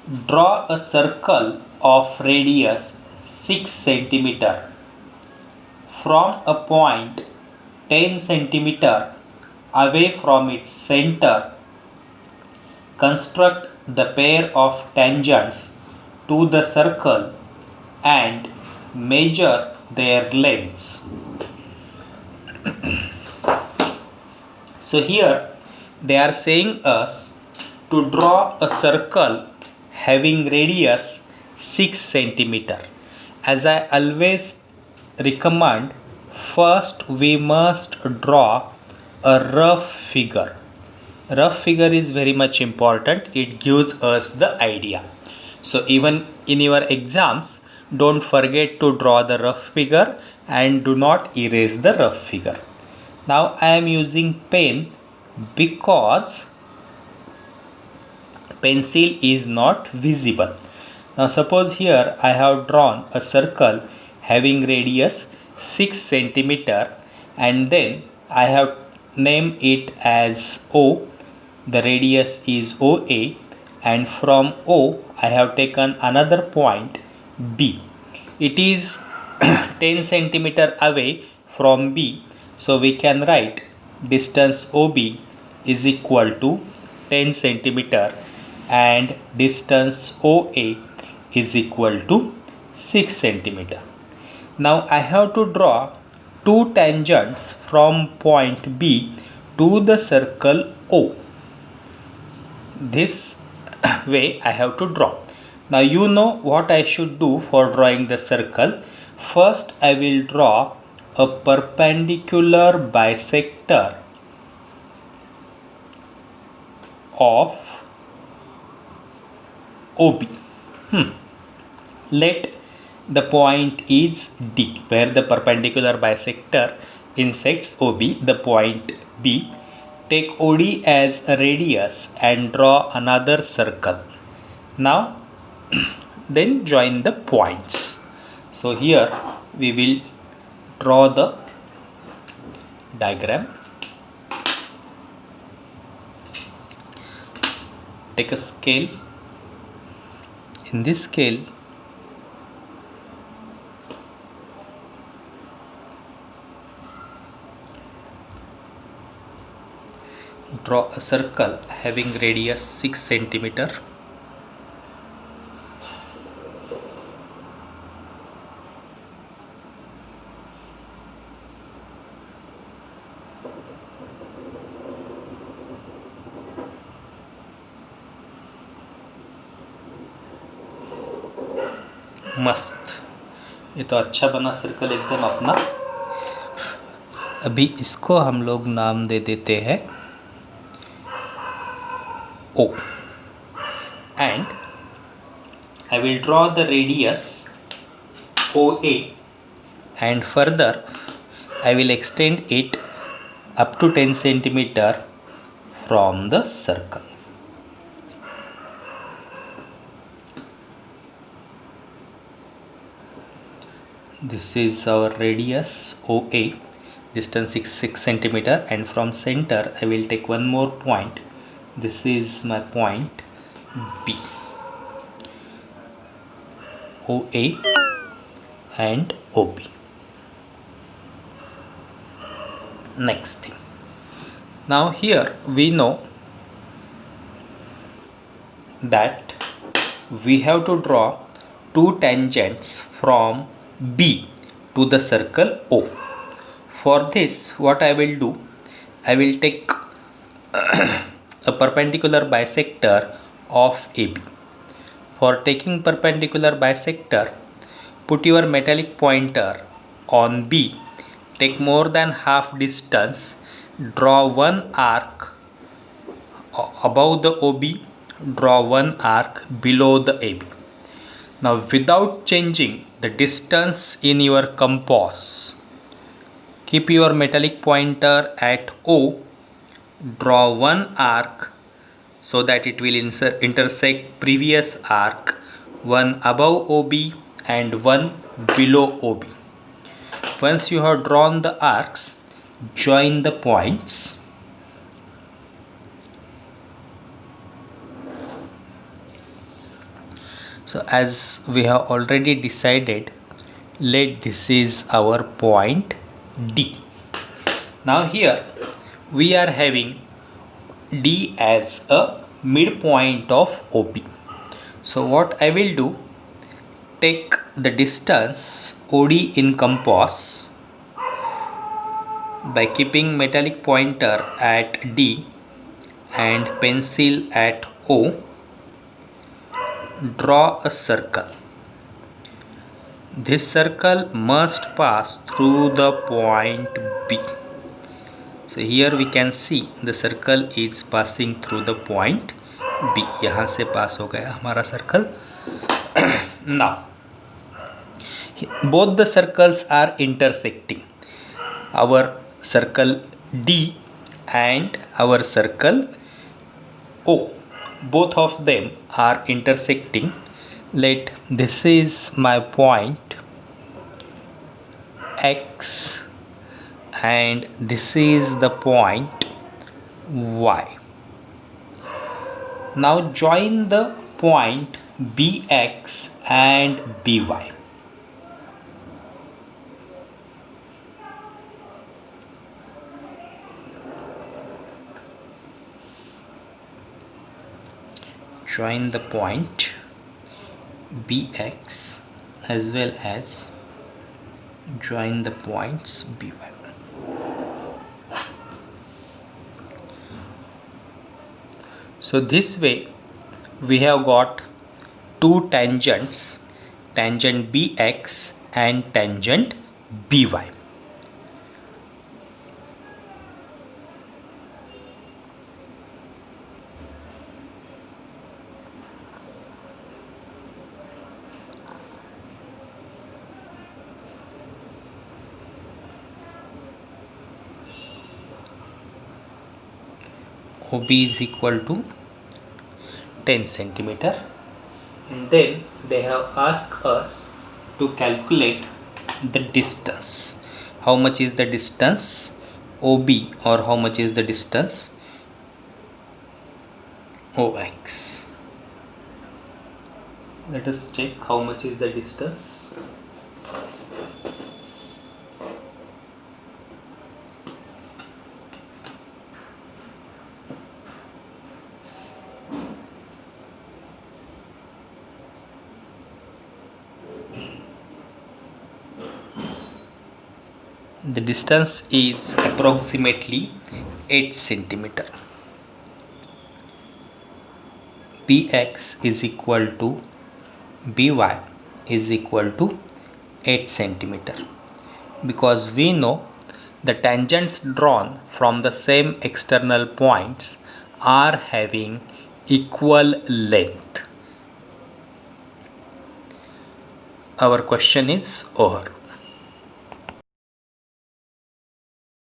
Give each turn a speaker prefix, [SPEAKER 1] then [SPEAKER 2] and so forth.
[SPEAKER 1] Draw a circle of radius 6 cm from a point 10 cm away from its center. Construct the pair of tangents to the circle and measure their lengths. So here they are saying us to draw a circle having radius 6 cm. As I always recommend, first we must draw a rough figure. Rough figure is very much important. It gives us the idea. So even in your exams, don't forget to draw the rough figure and do not erase the rough figure. Now I am using pen because pencil is not visible. Now suppose here I have drawn a circle having radius 6 cm and then I have named it as O. The radius is OA, and from O I have taken another point B. It is 10 cm away from B, so we can write distance OB is equal to 10 cm and distance OA is equal to 6 cm. Now I have to draw two tangents from point B to the circle O. This way I have to draw. Now you know what I should do for drawing the circle. First I will draw a perpendicular bisector of OB. Let the point is D, where the perpendicular bisector intersects OB, the point B. Take OD as a radius and draw another circle. Now then join the points. So here we will draw the diagram. Take a scale. In this scale, draw a circle having radius 6 cm. मस्त, ये तो अच्छा बना circle एकदम अपना। अभी इसको हम लोग नाम दे देते हैं O, and I will draw the radius OA and further I will extend it up to 10 cm from the circle. This is our radius OA, distance is 6 cm, and from center I will take one more point. This is my point B. OA and OB. Next thing. Now here we know that we have to draw two tangents from B to the circle O. For this, what I will do, I will take a perpendicular bisector of AB. For taking perpendicular bisector, put your metallic pointer on B, take more than half distance, draw one arc above the OB, draw one arc below the AB. Now without changing the distance in your compass, keep your metallic pointer at O, draw one arc so that it will intersect previous arc, one above OB and one below OB. Once you have drawn the arcs, join the points. So as we have already decided, let this is our point D. Now here we are having D as a midpoint of OP. So what I will do, take the distance OD in compass by keeping metallic pointer at D and pencil at O. Draw a circle. This circle must pass through the point B. So here we can see the circle is passing through the point B. यहाँ से पास हो गया हमारा circle. Now both the circles are intersecting. Our circle D and our circle O, both of them are intersecting. Let this is my point X and this is the point Y. Now join the point BX and BY. Join the point BX as well as join the points BY. So this way we have got two tangents, tangent BX and tangent BY. OB is equal to 10 centimeter, and then they have asked us to calculate the distance. How much is the distance OB, or how much is the distance OX? Let us check how much is the distance. The distance is approximately 8 centimeter. Bx is equal to By is equal to 8 centimeter, because we know the tangents drawn from the same external points are having equal length. Our question is over.